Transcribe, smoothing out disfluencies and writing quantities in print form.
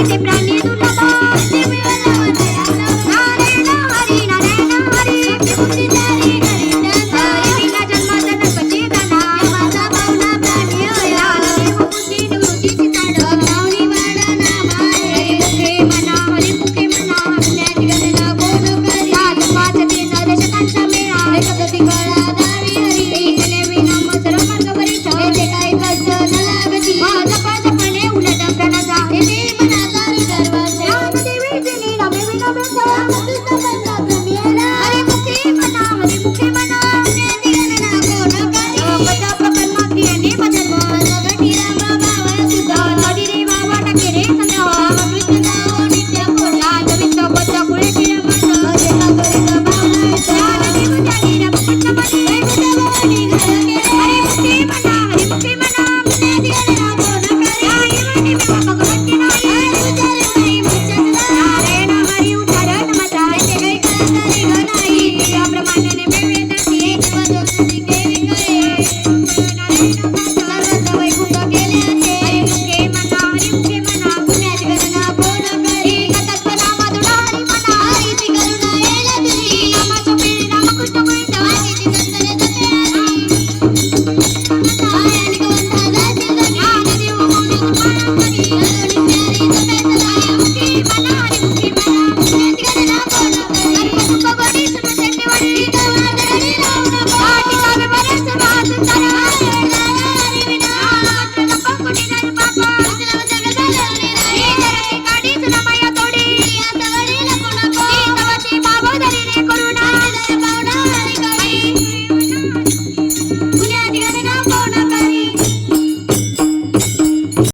ते प्राणी दुर्लभ ते मिळाला नारायण हरी नारायण हरी बुद्धिधारी हरी विना जन्माचा गणपती दाना माझा पाहुणा प्राणी होया देव बुद्धी निवृत्तीची झाड लावणी वाडा नामारे मुखे मना हरी मुखे मना अज्ञानी गणना कोण करी पाच तीन दशकांचा मेळा एकप्रती कळा दावी हरी केले विना मसर मार्ग वरिष्ठ येथे काही कष्ट न लागती जपणे उलट प्रणता येथे मनाचा विदर्भाचे देवीची लीला विविध हरी मुखे मना हरी मुखे मना अज्ञानी गणना कोण करी पदा प्रकल्मा क्रियाने मजन्म जगती राम भाव सुद्धा तडी रे बाबा टाके रे संध्या कृष्ण